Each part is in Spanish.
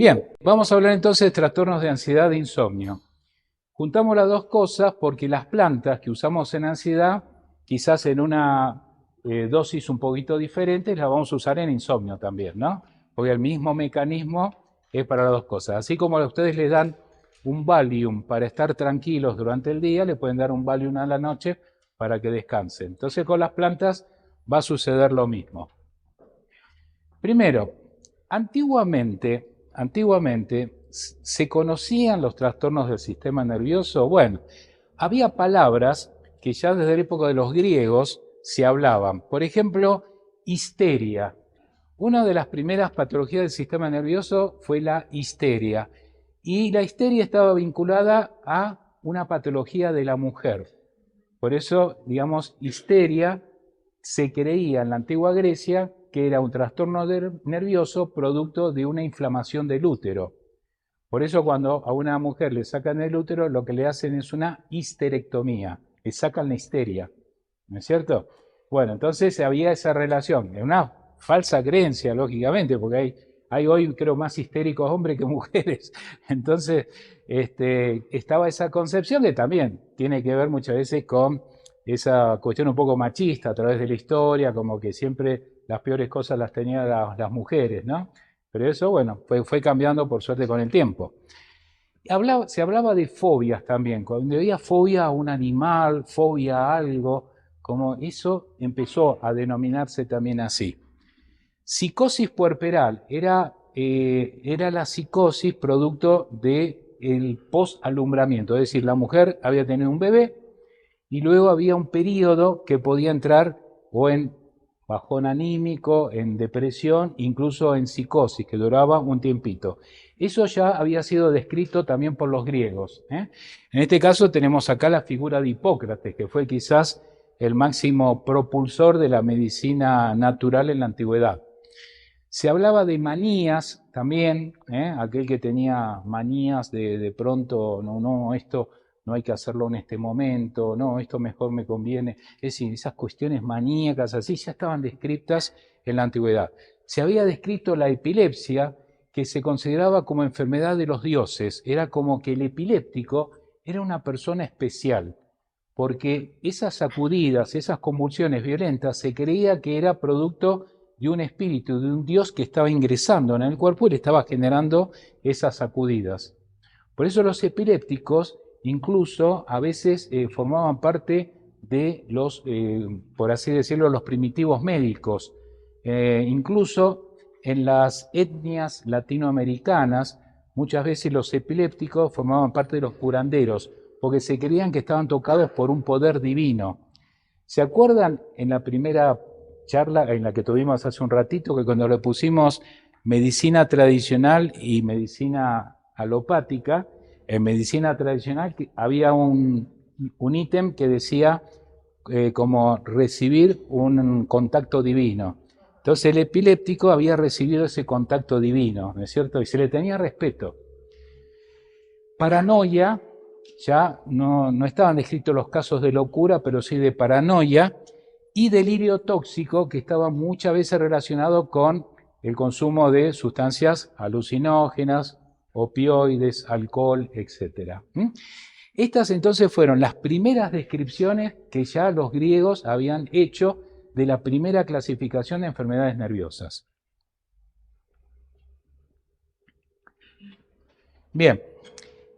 Bien, vamos a hablar entonces de trastornos de ansiedad e insomnio. Juntamos las dos cosas porque las plantas que usamos en ansiedad, quizás en una dosis un poquito diferente, las vamos a usar en insomnio también, ¿no? Porque el mismo mecanismo es para las dos cosas. Así como a ustedes les dan un Valium para estar tranquilos durante el día, le pueden dar un Valium a la noche para que descansen. Entonces con las plantas va a suceder lo mismo. Primero, antiguamente se conocían los trastornos del sistema nervioso. Bueno, había palabras que ya desde la época de los griegos se hablaban. Por ejemplo, histeria. Una de las primeras patologías del sistema nervioso fue la histeria. Y la histeria estaba vinculada a una patología de la mujer. Por eso, digamos, histeria se creía en la antigua Grecia que era un trastorno nervioso producto de una inflamación del útero. Por eso cuando a una mujer le sacan el útero, lo que le hacen es una histerectomía, le sacan la histeria, ¿no es cierto? Bueno, entonces había esa relación, es una falsa creencia, lógicamente, porque hay hoy creo más histéricos hombres que mujeres. Entonces estaba esa concepción que también tiene que ver muchas veces con esa cuestión un poco machista a través de la historia, como que siempre las peores cosas las tenían las mujeres, ¿no? Pero eso, bueno, fue cambiando por suerte con el tiempo. Se hablaba de fobias también, cuando había fobia a un animal, fobia a algo, como eso empezó a denominarse también así. Psicosis puerperal era la psicosis producto del post-alumbramiento, es decir, la mujer había tenido un bebé y luego había un periodo que podía entrar o en bajón anímico, en depresión, incluso en psicosis, que duraba un tiempito. Eso ya había sido descrito también por los griegos. En este caso tenemos acá la figura de Hipócrates, que fue quizás el máximo propulsor de la medicina natural en la antigüedad. Se hablaba de manías también, aquel que tenía manías de pronto, no, esto no hay que hacerlo en este momento, no, esto mejor me conviene. Es decir, esas cuestiones maníacas así ya estaban descritas en la antigüedad. Se había descrito la epilepsia, que se consideraba como enfermedad de los dioses. Era como que el epiléptico era una persona especial, porque esas sacudidas, esas convulsiones violentas, se creía que era producto de un espíritu, de un dios que estaba ingresando en el cuerpo y le estaba generando esas sacudidas. Por eso los epilépticos incluso a veces formaban parte de los, por así decirlo, los primitivos médicos. Incluso en las etnias latinoamericanas, muchas veces los epilépticos formaban parte de los curanderos, porque se creían que estaban tocados por un poder divino. ¿Se acuerdan en la primera charla en la que tuvimos hace un ratito, que cuando le pusimos medicina tradicional y medicina alopática, en medicina tradicional había un ítem que decía como recibir un contacto divino? Entonces el epiléptico había recibido ese contacto divino, ¿no es cierto? Y se le tenía respeto. Paranoia, ya no estaban descritos los casos de locura, pero sí de paranoia, y delirio tóxico, que estaba muchas veces relacionado con el consumo de sustancias alucinógenas, opioides, alcohol, etc. Estas entonces fueron las primeras descripciones que ya los griegos habían hecho de la primera clasificación de enfermedades nerviosas. Bien,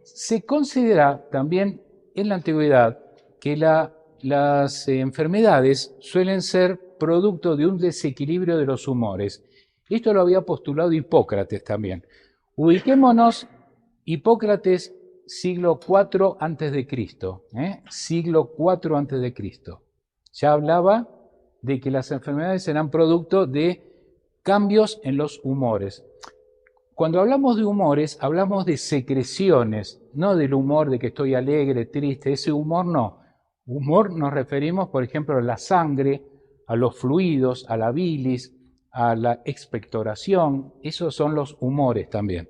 se considera también en la antigüedad que las enfermedades suelen ser producto de un desequilibrio de los humores. Esto lo había postulado Hipócrates también. Ubiquémonos, Hipócrates, siglo IV antes de Cristo, siglo IV antes de Cristo. Ya hablaba de que las enfermedades eran producto de cambios en los humores. Cuando hablamos de humores, hablamos de secreciones, no del humor de que estoy alegre, triste, ese humor no. Humor nos referimos, por ejemplo, a la sangre, a los fluidos, a la bilis, a la expectoración, esos son los humores también.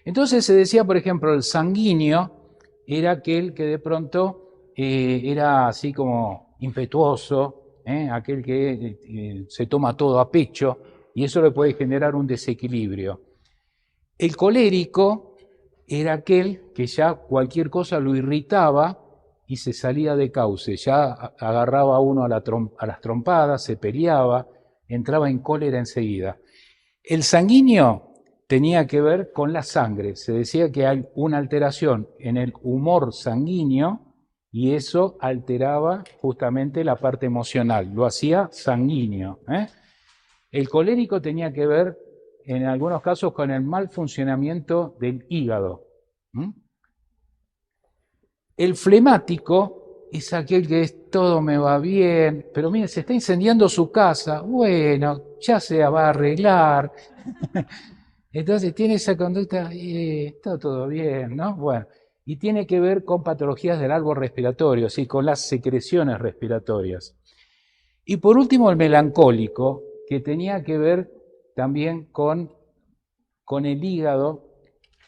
Entonces se decía, por ejemplo, el sanguíneo era aquel que de pronto era así como impetuoso, aquel que se toma todo a pecho, y eso le puede generar un desequilibrio. El colérico era aquel que ya cualquier cosa lo irritaba y se salía de cauce, ya agarraba a uno a las trompadas, se peleaba, entraba en cólera enseguida. El sanguíneo tenía que ver con la sangre, se decía que hay una alteración en el humor sanguíneo y eso alteraba justamente la parte emocional, lo hacía sanguíneo. El colérico tenía que ver en algunos casos con el mal funcionamiento del hígado. El flemático es aquel que es todo me va bien, pero mire, se está incendiando su casa, bueno, ya se va a arreglar. Entonces tiene esa conducta, está todo bien, ¿no? Bueno, y tiene que ver con patologías del árbol respiratorio, ¿sí? Con las secreciones respiratorias. Y por último, el melancólico, que tenía que ver también con el hígado,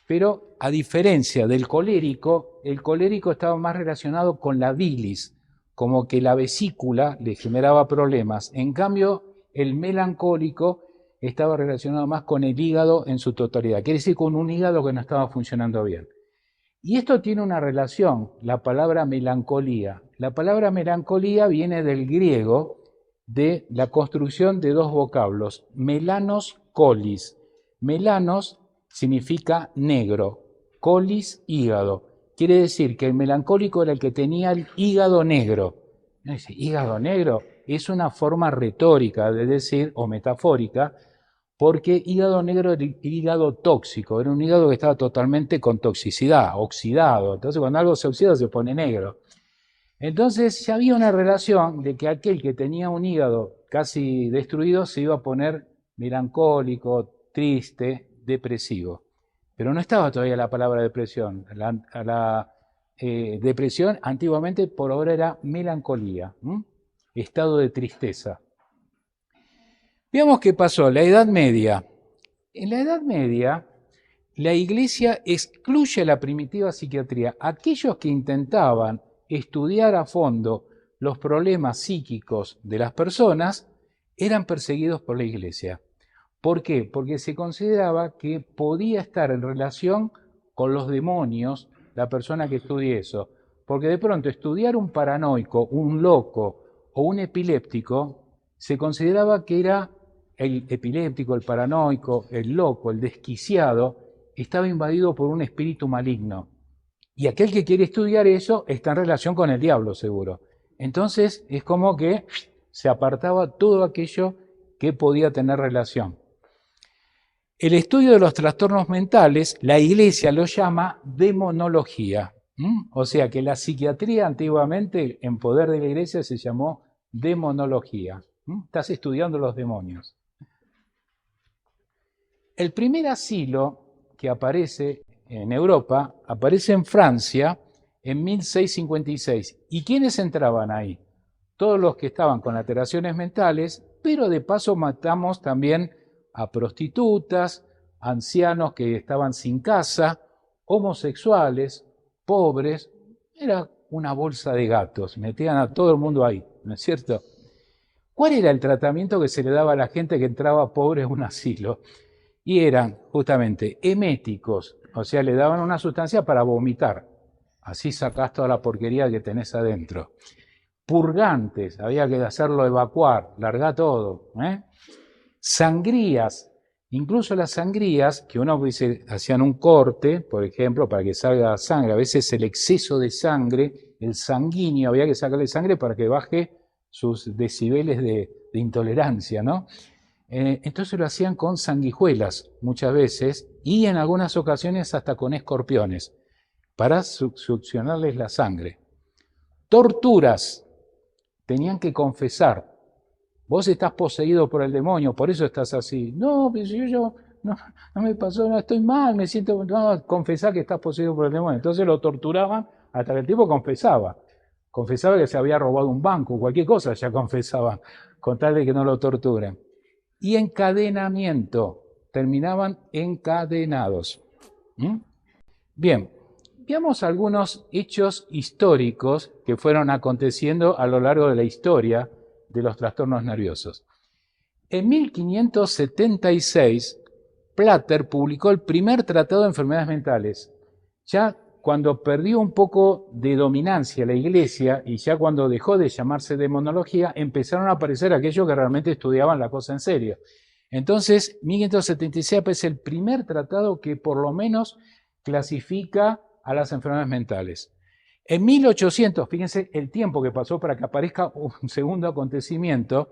pero a diferencia del colérico, el colérico estaba más relacionado con la bilis, como que la vesícula le generaba problemas. En cambio, el melancólico estaba relacionado más con el hígado en su totalidad, quiere decir con un hígado que no estaba funcionando bien. Y esto tiene una relación, la palabra melancolía. La palabra melancolía viene del griego, de la construcción de dos vocablos, melanos, colis. Melanos significa negro, colis, hígado. Quiere decir que el melancólico era el que tenía el hígado negro. No dice, hígado negro es una forma retórica de decir, o metafórica, porque hígado negro era el hígado tóxico, era un hígado que estaba totalmente con toxicidad, oxidado. Entonces cuando algo se oxida se pone negro. Entonces ya había una relación de que aquel que tenía un hígado casi destruido se iba a poner melancólico, triste, depresivo. Pero no estaba todavía la palabra depresión. La depresión antiguamente por ahora era melancolía, estado de tristeza. Veamos qué pasó, la Edad Media. En la Edad Media, la Iglesia excluye la primitiva psiquiatría. Aquellos que intentaban estudiar a fondo los problemas psíquicos de las personas eran perseguidos por la Iglesia. ¿Por qué? Porque se consideraba que podía estar en relación con los demonios la persona que estudie eso. Porque de pronto estudiar un paranoico, un loco o un epiléptico, se consideraba que era el epiléptico, el paranoico, el loco, el desquiciado, estaba invadido por un espíritu maligno. Y aquel que quiere estudiar eso está en relación con el diablo, seguro. Entonces es como que se apartaba todo aquello que podía tener relación. El estudio de los trastornos mentales, la Iglesia lo llama demonología. O sea que la psiquiatría antiguamente, en poder de la Iglesia, se llamó demonología. Estás estudiando los demonios. El primer asilo que aparece en Europa aparece en Francia en 1656. ¿Y quiénes entraban ahí? Todos los que estaban con alteraciones mentales, pero de paso matamos también a prostitutas, ancianos que estaban sin casa, homosexuales, pobres. Era una bolsa de gatos, metían a todo el mundo ahí, ¿no es cierto? ¿Cuál era el tratamiento que se le daba a la gente que entraba pobre en un asilo? Y eran justamente eméticos, o sea, le daban una sustancia para vomitar. Así sacás toda la porquería que tenés adentro. Purgantes, había que hacerlo evacuar, largar todo. Sangrías, incluso las sangrías, que uno dice, hacían un corte, por ejemplo, para que salga sangre. A veces el exceso de sangre, el sanguíneo, había que sacarle sangre para que baje sus decibeles de intolerancia, ¿no? Entonces lo hacían con sanguijuelas muchas veces y en algunas ocasiones hasta con escorpiones para succionarles la sangre. Torturas, tenían que confesar. Vos estás poseído por el demonio, por eso estás así. No, pero yo no me pasó, no, estoy mal, me siento... No, confesar que estás poseído por el demonio. Entonces lo torturaban hasta que el tipo confesaba. Confesaba que se había robado un banco, cualquier cosa ya confesaban, con tal de que no lo torturen. Y encadenamiento, terminaban encadenados. Bien, veamos algunos hechos históricos que fueron aconteciendo a lo largo de la historia de los trastornos nerviosos. En 1576 Plater publicó el primer tratado de enfermedades mentales. Ya cuando perdió un poco de dominancia la iglesia y ya cuando dejó de llamarse demonología, empezaron a aparecer aquellos que realmente estudiaban la cosa en serio. Entonces, 1576 aparece el primer tratado que por lo menos clasifica a las enfermedades mentales. En 1800, fíjense el tiempo que pasó para que aparezca un segundo acontecimiento,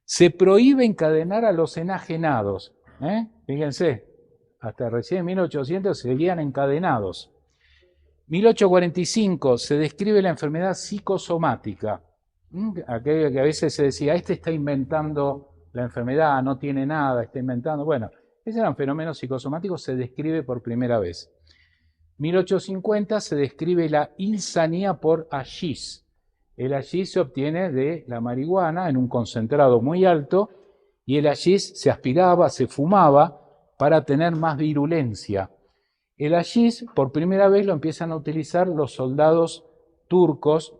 se prohíbe encadenar a los enajenados. Fíjense, hasta recién en 1800 seguían encadenados. 1845 se describe la enfermedad psicosomática. Aquello que a veces se decía, este está inventando la enfermedad, no tiene nada, está inventando. Bueno, esos eran fenómenos psicosomáticos, se describe por primera vez. 1850 se describe la insanía por hashish. El hashish se obtiene de la marihuana en un concentrado muy alto y el hashish se aspiraba, se fumaba para tener más virulencia. El hashish por primera vez lo empiezan a utilizar los soldados turcos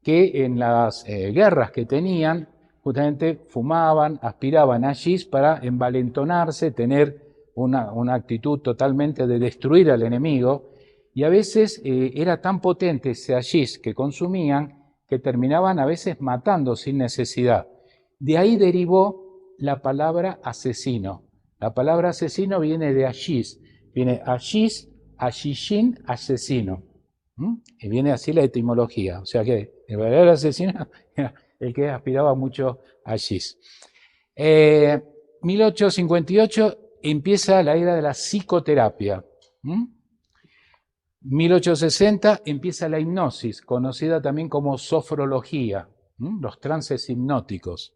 que en las guerras que tenían justamente fumaban, aspiraban hashish para envalentonarse, tener una actitud totalmente de destruir al enemigo, y a veces era tan potente ese hashish que consumían que terminaban a veces matando sin necesidad. De ahí derivó la palabra asesino. La palabra asesino viene de hashish, viene hashish, hashishin, asesino. Y viene así la etimología, o sea que el verdadero asesino era el que aspiraba mucho hashish. 1858 empieza la era de la psicoterapia. 1860 empieza la hipnosis, conocida también como sofrología, los trances hipnóticos.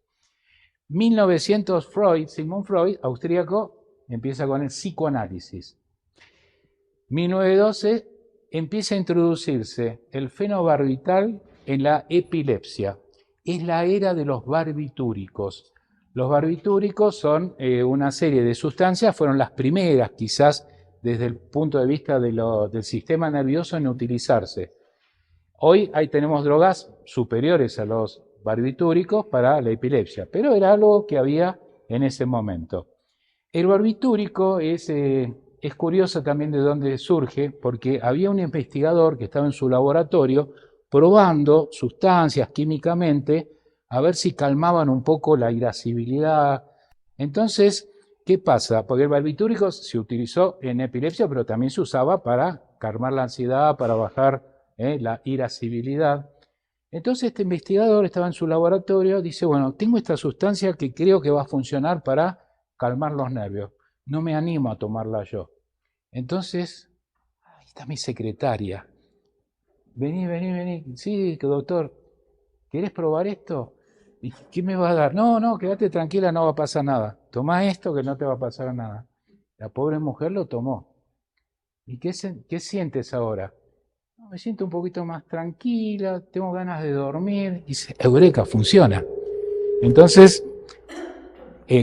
1900 Sigmund Freud, austríaco, empieza con el psicoanálisis. 1912 empieza a introducirse el fenobarbital en la epilepsia. Es la era de los barbitúricos. Los barbitúricos son una serie de sustancias, fueron las primeras quizás desde el punto de vista del sistema nervioso en utilizarse. Hoy ahí tenemos drogas superiores a los barbitúricos para la epilepsia, pero era algo que había en ese momento. El barbitúrico es curioso también de dónde surge, porque había un investigador que estaba en su laboratorio probando sustancias químicamente a ver si calmaban un poco la irascibilidad. Entonces, ¿qué pasa? Porque el barbitúrico se utilizó en epilepsia, pero también se usaba para calmar la ansiedad, para bajar la irascibilidad. Entonces este investigador estaba en su laboratorio, dice, bueno, tengo esta sustancia que creo que va a funcionar para calmar los nervios. No me animo a tomarla yo. Entonces, ahí está mi secretaria. Vení. Sí, doctor, ¿querés probar esto? ¿Y qué me va a dar? No, quédate tranquila, no va a pasar nada. Tomá esto que no te va a pasar nada. La pobre mujer lo tomó. ¿Y qué sientes ahora? No, me siento un poquito más tranquila, tengo ganas de dormir. Y dice, Eureka, funciona. Entonces,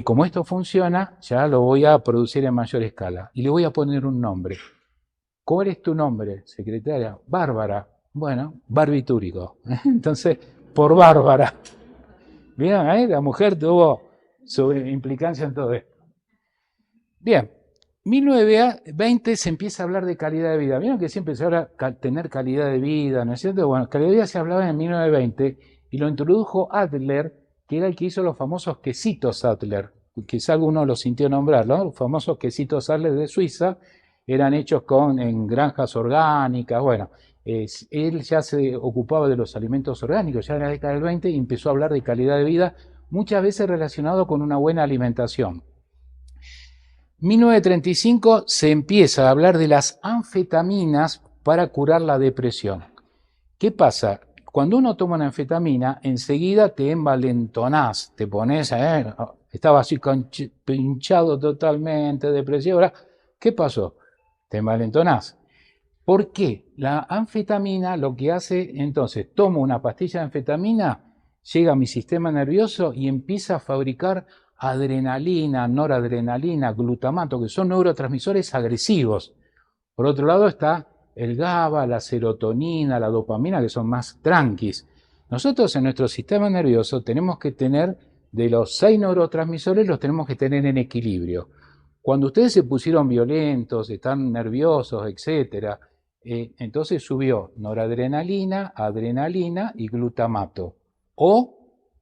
como esto funciona, ya lo voy a producir en mayor escala. Y le voy a poner un nombre. ¿Cuál es tu nombre, secretaria? Bárbara. Bueno, barbitúrico. Entonces, por Bárbara. Bien, la mujer tuvo su implicancia en todo esto. Bien, 1920 se empieza a hablar de calidad de vida. Vieron que siempre se habla de tener calidad de vida, ¿no es cierto? Bueno, calidad de vida se hablaba en 1920 y lo introdujo Adler, que era el que hizo los famosos quesitos Adler. Quizá alguno lo sintió nombrar, ¿no? Los famosos quesitos Adler de Suiza eran hechos en granjas orgánicas. Bueno, él ya se ocupaba de los alimentos orgánicos, ya en la década del 20 y empezó a hablar de calidad de vida, muchas veces relacionado con una buena alimentación. 1935 se empieza a hablar de las anfetaminas para curar la depresión. ¿Qué pasa? Cuando uno toma una anfetamina, enseguida te envalentonás, te pones, estaba así pinchado totalmente, depresivo. ¿Qué pasó? Te envalentonás. ¿Por qué? La anfetamina lo que hace, entonces, tomo una pastilla de anfetamina, llega a mi sistema nervioso y empieza a fabricar adrenalina, noradrenalina, glutamato, que son neurotransmisores agresivos. Por otro lado está el GABA, la serotonina, la dopamina, que son más tranquis. Nosotros en nuestro sistema nervioso tenemos que tener, de los 6 neurotransmisores, los tenemos que tener en equilibrio. Cuando ustedes se pusieron violentos, están nerviosos, etcétera, entonces subió noradrenalina, adrenalina y glutamato. O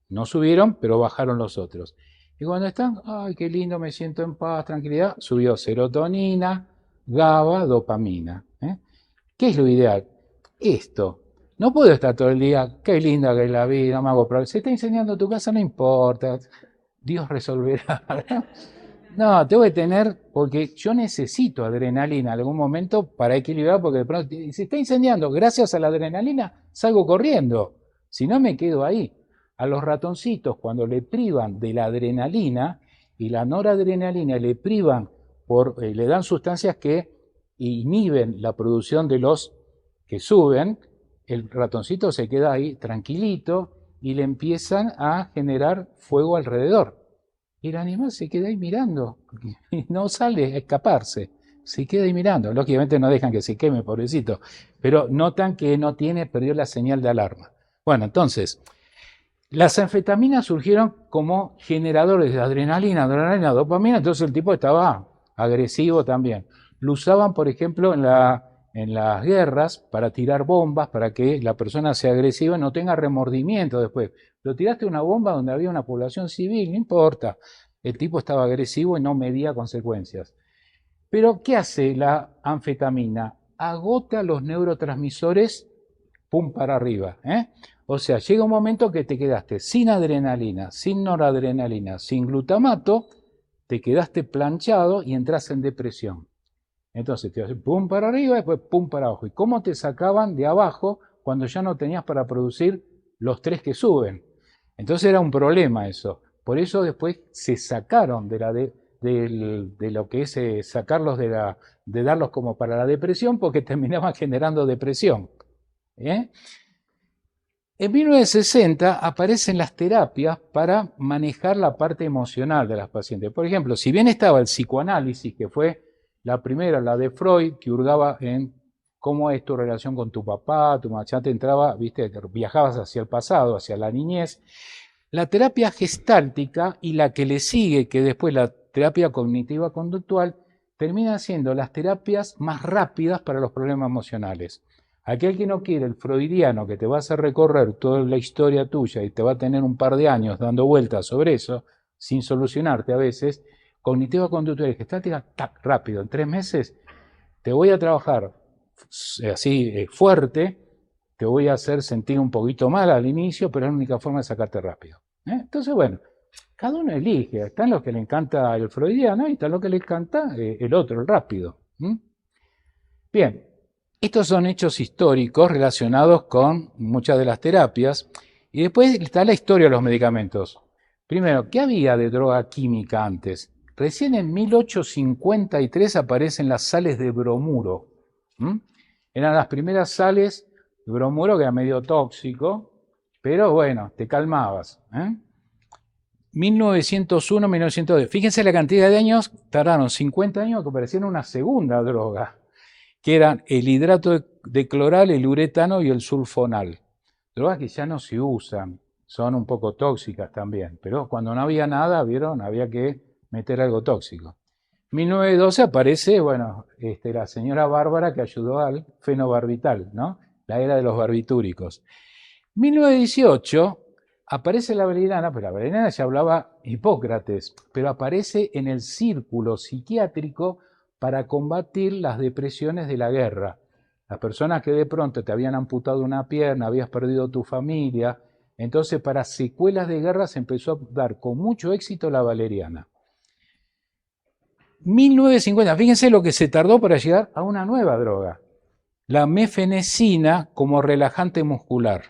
no subieron, pero bajaron los otros. Y cuando están, ay, qué lindo, me siento en paz, tranquilidad, subió serotonina, GABA, dopamina. ¿Qué es lo ideal? Esto. No puedo estar todo el día, qué linda que es la vida, no me hago problemas. Se está incendiando tu casa, no importa. Dios resolverá. No, tengo que tener, porque yo necesito adrenalina en algún momento para equilibrar, porque de pronto se está incendiando. Gracias a la adrenalina salgo corriendo. Si no, me quedo ahí. A los ratoncitos, cuando le privan de la adrenalina y la noradrenalina le privan le dan sustancias que inhiben la producción de los que suben, el ratoncito se queda ahí tranquilito y le empiezan a generar fuego alrededor. Y el animal se queda ahí mirando, no sale a escaparse, se queda ahí mirando. Lógicamente no dejan que se queme, pobrecito, pero notan que no perdió la señal de alarma. Bueno, entonces, las anfetaminas surgieron como generadores de adrenalina, dopamina, entonces el tipo estaba agresivo también. Lo usaban, por ejemplo, en las guerras para tirar bombas, para que la persona sea agresiva y no tenga remordimiento después. Lo tiraste una bomba donde había una población civil, no importa. El tipo estaba agresivo y no medía consecuencias. Pero, ¿qué hace la anfetamina? Agota los neurotransmisores, pum para arriba. O sea, llega un momento que te quedaste sin adrenalina, sin noradrenalina, sin glutamato, te quedaste planchado y entras en depresión. Entonces te hace pum para arriba y después pum para abajo. ¿Y cómo te sacaban de abajo cuando ya no tenías para producir los tres que suben? Entonces era un problema eso. Por eso después se sacaron de lo que es sacarlos de darlos como para la depresión, porque terminaban generando depresión. En 1960 aparecen las terapias para manejar la parte emocional de las pacientes. Por ejemplo, si bien estaba el psicoanálisis, que fue la primera, la de Freud, que hurgaba en cómo es tu relación con tu papá, tu mamá, ya te entraba, viste, viajabas hacia el pasado, hacia la niñez. La terapia gestáltica y la que le sigue, que después la terapia cognitiva conductual, terminan siendo las terapias más rápidas para los problemas emocionales. Aquel que no quiere el freudiano, que te va a hacer recorrer toda la historia tuya y te va a tener un par de años dando vueltas sobre eso, sin solucionarte a veces, cognitiva conductual y gestáltica, tac, rápido, en 3 meses te voy a trabajar así fuerte, te voy a hacer sentir un poquito mal al inicio, pero es la única forma de sacarte rápido. Entonces, bueno, cada uno elige. Están los que le encanta el freudiano y están los que le encanta el otro, el rápido. Bien, estos son hechos históricos relacionados con muchas de las terapias. Y después está la historia de los medicamentos. Primero, ¿qué había de droga química antes? Recién en 1853 aparecen las sales de bromuro. Eran las primeras sales de bromuro, que era medio tóxico, pero bueno, te calmabas. 1901, 1902. Fíjense la cantidad de años, tardaron 50 años que apareciera una segunda droga, que eran el hidrato de cloral, el uretano y el sulfonal. Drogas que ya no se usan, son un poco tóxicas también, pero cuando no había nada, vieron, había que meter algo tóxico. 1912 aparece, bueno, la señora Bárbara que ayudó al fenobarbital, ¿no? La era de los barbitúricos. 1918 aparece la valeriana, pero la valeriana ya hablaba Hipócrates, pero aparece en el círculo psiquiátrico para combatir las depresiones de la guerra. Las personas que de pronto te habían amputado una pierna, habías perdido tu familia, entonces para secuelas de guerra se empezó a dar con mucho éxito la valeriana. 1950, fíjense lo que se tardó para llegar a una nueva droga, la mefenecina como relajante muscular.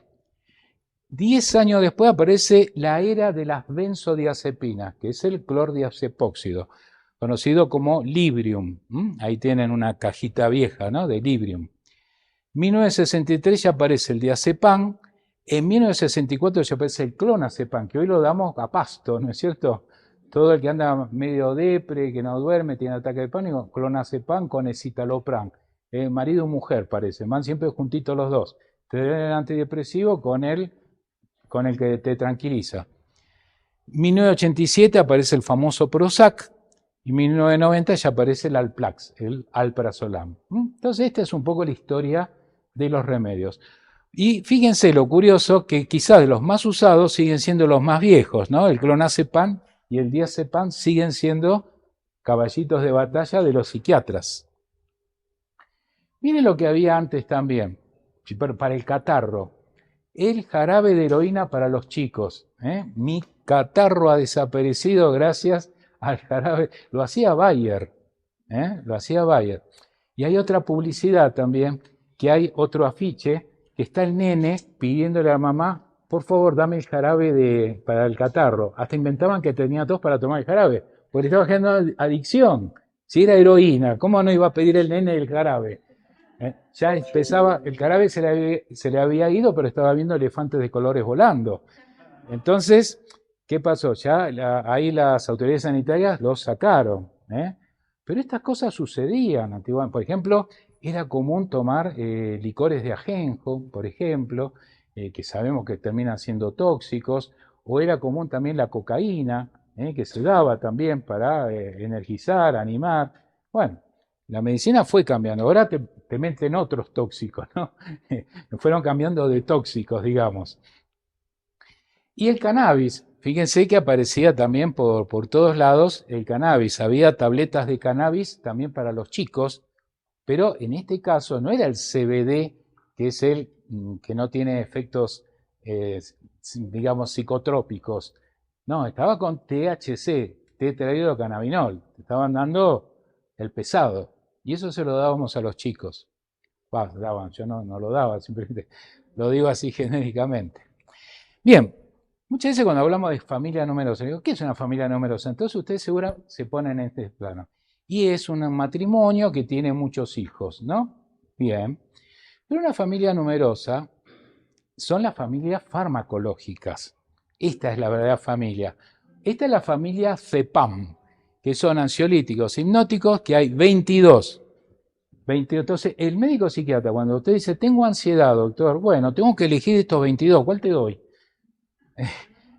10 años después aparece la era de las benzodiazepinas, que es el clordiazepóxido, conocido como Librium. Ahí tienen una cajita vieja, ¿no?, de Librium. 1963 ya aparece el diazepam. En 1964 ya aparece el clonazepam, que hoy lo damos a pasto, ¿no es cierto? Todo el que anda medio depre, que no duerme, tiene ataque de pánico, clonazepam con escitalopram. Marido y mujer parece, van siempre juntitos los dos. Te dan el antidepresivo con el que te tranquiliza. 1987 aparece el famoso Prozac Y en 1990 ya aparece el Alplax, el Alprazolam. Entonces esta es un poco la historia de los remedios. Y fíjense lo curioso que quizás de los más usados siguen siendo los más viejos, ¿no? El clonazepam y el diazepam siguen siendo caballitos de batalla de los psiquiatras. Miren lo que había antes también, para el catarro. El jarabe de heroína para los chicos. Mi catarro ha desaparecido gracias al jarabe. Lo hacía Bayer. Lo hacía Bayer. Y hay otra publicidad también, que hay otro afiche, que está el nene pidiéndole a la mamá, por favor, dame el jarabe para el catarro. Hasta inventaban que tenía tos para tomar el jarabe, porque estaba generando adicción. Si era heroína, ¿cómo no iba a pedir el nene el jarabe? Ya empezaba, el jarabe se le había ido, pero estaba viendo elefantes de colores volando. Entonces, ¿qué pasó? Ya ahí las autoridades sanitarias lo sacaron. Pero estas cosas sucedían antiguamente. Por ejemplo, era común tomar licores de ajenjo, por ejemplo, que sabemos que terminan siendo tóxicos, o era común también la cocaína, que se daba también para energizar, animar. Bueno, la medicina fue cambiando. Ahora te meten otros tóxicos, ¿no? Fueron cambiando de tóxicos, digamos. Y el cannabis, fíjense que aparecía también por todos lados el cannabis. Había tabletas de cannabis también para los chicos, pero en este caso no era el CBD, que es el que no tiene efectos, digamos, psicotrópicos. No, estaba con THC, tetrahidrocannabinol. Te estaban dando el pesado. Y eso se lo dábamos a los chicos. Daban, yo no lo daba, simplemente lo digo así genéricamente. Bien, muchas veces cuando hablamos de familia numerosa, digo, ¿qué es una familia numerosa? Entonces ustedes seguro se ponen en este plano. Y es un matrimonio que tiene muchos hijos, ¿no? Bien. Pero una familia numerosa son las familias farmacológicas. Esta es la verdadera familia. Esta es la familia CEPAM, que son ansiolíticos, hipnóticos, que hay 22. Entonces, el médico psiquiatra, cuando usted dice, tengo ansiedad, doctor, bueno, tengo que elegir estos 22, ¿cuál te doy?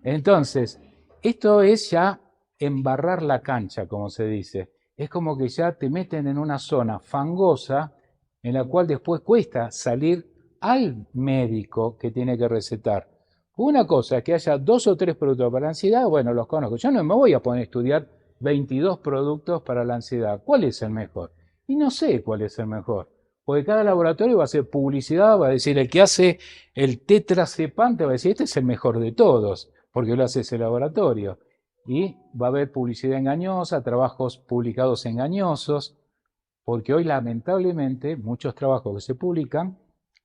Entonces, esto es ya embarrar la cancha, como se dice. Es como que ya te meten en una zona fangosa en la cual después cuesta salir al médico que tiene que recetar. Una cosa es que haya 2 o 3 productos para la ansiedad, bueno, los conozco. Yo no me voy a poner a estudiar 22 productos para la ansiedad. ¿Cuál es el mejor? Y no sé cuál es el mejor. Porque cada laboratorio va a hacer publicidad, va a decir, el que hace el tetracepam te va a decir, este es el mejor de todos, porque lo hace ese laboratorio. Y va a haber publicidad engañosa, trabajos publicados engañosos, porque hoy lamentablemente muchos trabajos que se publican,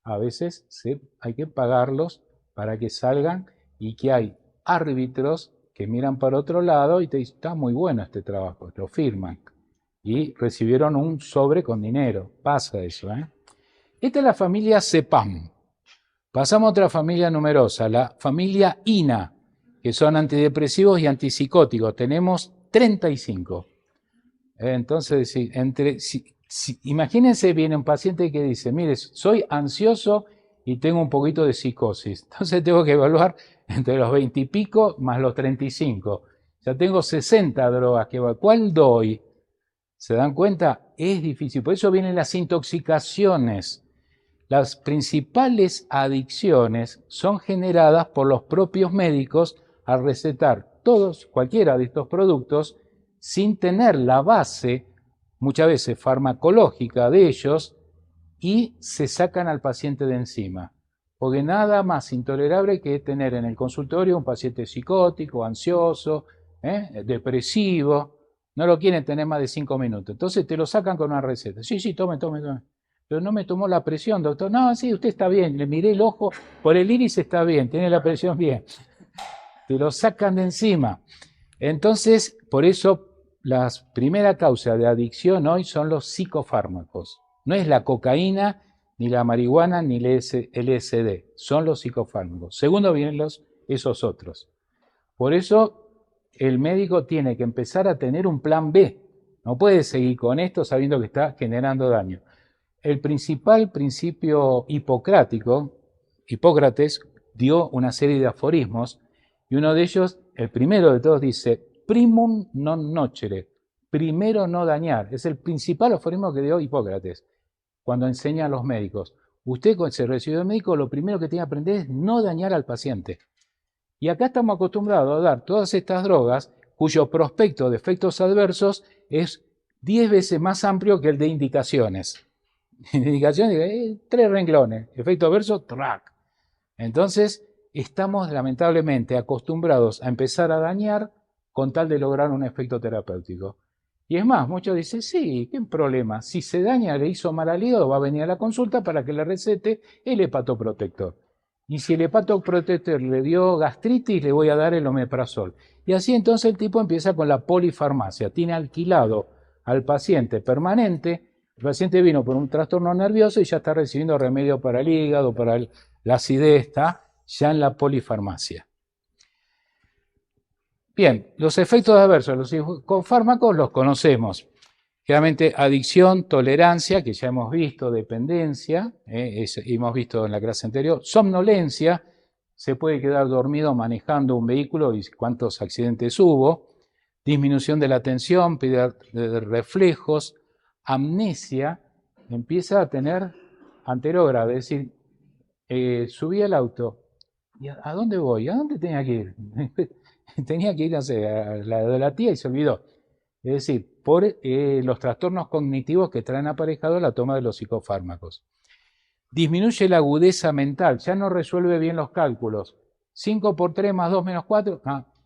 a veces hay que pagarlos para que salgan y que hay árbitros que miran para otro lado y te dicen, está muy bueno este trabajo, lo firman. Y recibieron un sobre con dinero. Pasa eso, ¿eh? Esta es la familia CEPAM. Pasamos a otra familia numerosa, la familia INA, que son antidepresivos y antipsicóticos. Tenemos 35. Entonces, imagínense, viene un paciente que dice, mire, soy ansioso y tengo un poquito de psicosis. Entonces tengo que evaluar entre los 20 y pico más los 35. Ya tengo 60 drogas que evaluar. ¿Cuál doy? ¿Se dan cuenta? Es difícil. Por eso vienen las intoxicaciones. Las principales adicciones son generadas por los propios médicos al recetar cualquiera de estos productos sin tener la base, muchas veces farmacológica de ellos, y se sacan al paciente de encima. Porque nada más intolerable que tener en el consultorio un paciente psicótico, ansioso, depresivo. No lo quieren tener más de 5 minutos. Entonces te lo sacan con una receta. Sí, tome. Pero no me tomó la presión, doctor. No, sí, usted está bien. Le miré el ojo, por el iris está bien, tiene la presión bien. Te lo sacan de encima. Entonces, por eso, la primera causa de adicción hoy son los psicofármacos. No es la cocaína, ni la marihuana, ni el LSD. Son los psicofármacos. Segundo vienen esos otros. Por eso, el médico tiene que empezar a tener un plan B. No puede seguir con esto sabiendo que está generando daño. El principal principio hipocrático, Hipócrates dio una serie de aforismos y uno de ellos, el primero de todos, dice primum non nocere, primero no dañar. Es el principal aforismo que dio Hipócrates cuando enseña a los médicos. Usted cuando se recibió de médico, lo primero que tiene que aprender es no dañar al paciente. Y acá estamos acostumbrados a dar todas estas drogas cuyo prospecto de efectos adversos es 10 veces más amplio que el de indicaciones. Indicaciones, 3 renglones, efecto adverso, track. Entonces, estamos lamentablemente acostumbrados a empezar a dañar con tal de lograr un efecto terapéutico. Y es más, muchos dicen, sí, ¿qué problema? Si se daña, le hizo mal al hígado, va a venir a la consulta para que le recete el hepatoprotector. Y si el hepatoprotector le dio gastritis, le voy a dar el omeprazol. Y así entonces el tipo empieza con la polifarmacia. Tiene alquilado al paciente permanente. El paciente vino por un trastorno nervioso y ya está recibiendo remedio para el hígado, para la acidez, está ya en la polifarmacia. Bien, los efectos adversos de los psicofármacos los conocemos. Generalmente adicción, tolerancia, que ya hemos visto, dependencia, hemos visto en la clase anterior, somnolencia, se puede quedar dormido manejando un vehículo y cuántos accidentes hubo, disminución de la atención, pérdida de reflejos, amnesia, empieza a tener anterógrado, es decir, subí al auto, ¿y a dónde voy? ¿A dónde tenía que ir? Tenía que ir, no sé, a la de la tía y se olvidó. Es decir, por los trastornos cognitivos que traen aparejado la toma de los psicofármacos. Disminuye la agudeza mental, ya no resuelve bien los cálculos. 5 por 3 más 2 menos 4,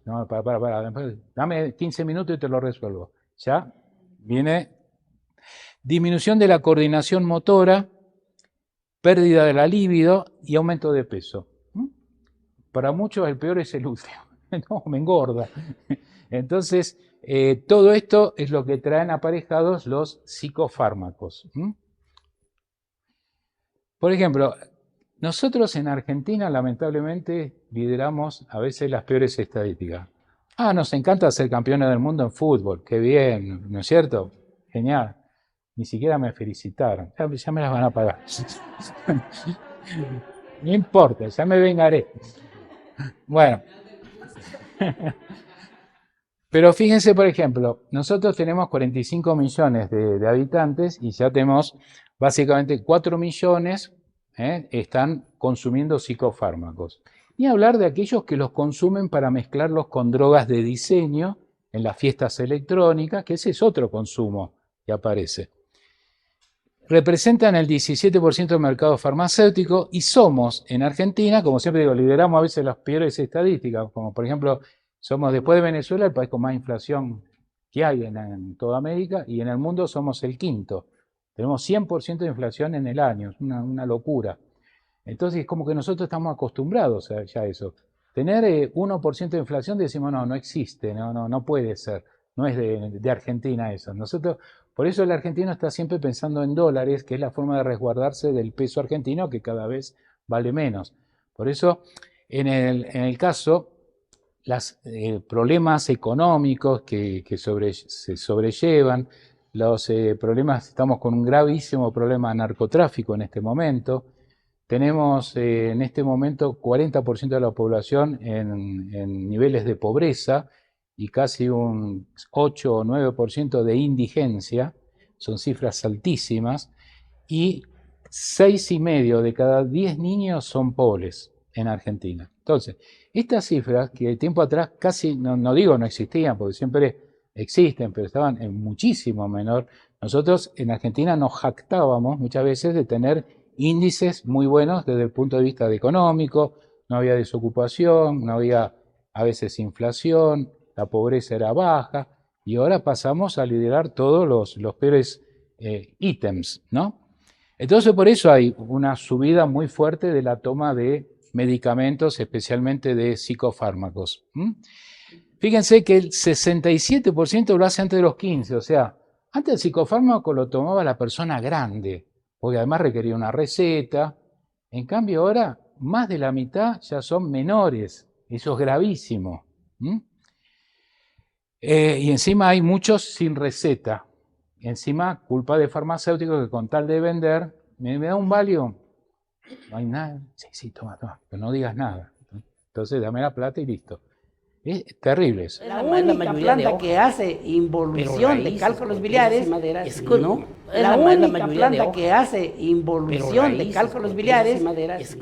no, para, dame 15 minutos y te lo resuelvo. Ya viene disminución de la coordinación motora, pérdida de la libido y aumento de peso. Para muchos el peor es el último. No, me engorda. Entonces, todo esto es lo que traen aparejados los psicofármacos. Por ejemplo, nosotros en Argentina lamentablemente lideramos a veces las peores estadísticas. Nos encanta ser campeones del mundo en fútbol, qué bien, ¿no es cierto? Genial. Ni siquiera me felicitaron, ya me las van a pagar. No importa, ya me vengaré. Bueno. Pero fíjense, por ejemplo, nosotros tenemos 45 millones de habitantes y ya tenemos básicamente 4 millones están consumiendo psicofármacos. Ni hablar de aquellos que los consumen para mezclarlos con drogas de diseño en las fiestas electrónicas, que ese es otro consumo que aparece. Representan el 17% del mercado farmacéutico y somos en Argentina, como siempre digo, lideramos a veces las peores estadísticas, como por ejemplo somos después de Venezuela el país con más inflación que hay en toda América y en el mundo somos el quinto. Tenemos 100% de inflación en el año, es una locura. Entonces es como que nosotros estamos acostumbrados ya a eso. Tener 1% de inflación decimos no existe, no puede ser, no es de Argentina eso. Nosotros, por eso el argentino está siempre pensando en dólares, que es la forma de resguardarse del peso argentino que cada vez vale menos. Por eso en el caso los problemas económicos que se sobrellevan, los problemas, estamos con un gravísimo problema de narcotráfico en este momento. Tenemos en este momento 40% de la población en niveles de pobreza y casi un 8 o 9% de indigencia, son cifras altísimas, y 6,5 de cada 10 niños son pobres en Argentina. Entonces, estas cifras que tiempo atrás casi, no digo no existían, porque siempre existen, pero estaban en muchísimo menor. Nosotros en Argentina nos jactábamos muchas veces de tener índices muy buenos desde el punto de vista económico, no había desocupación, no había a veces inflación, la pobreza era baja, y ahora pasamos a liderar todos los peores ítems, ¿no? Entonces por eso hay una subida muy fuerte de la toma de medicamentos, especialmente de psicofármacos. Fíjense que el 67% lo hace antes de los 15, o sea, antes el psicofármaco lo tomaba la persona grande, porque además requería una receta. En cambio ahora más de la mitad ya son menores, eso es gravísimo. Y encima hay muchos sin receta. Encima culpa de farmacéuticos que con tal de vender, ¿me da un Valium? No hay nada. Sí, toma, pero no digas nada. Entonces dame la plata y listo. Es terrible eso. La única planta que hace involución de cálculos biliares es la única planta que hace involución de cálculos biliares es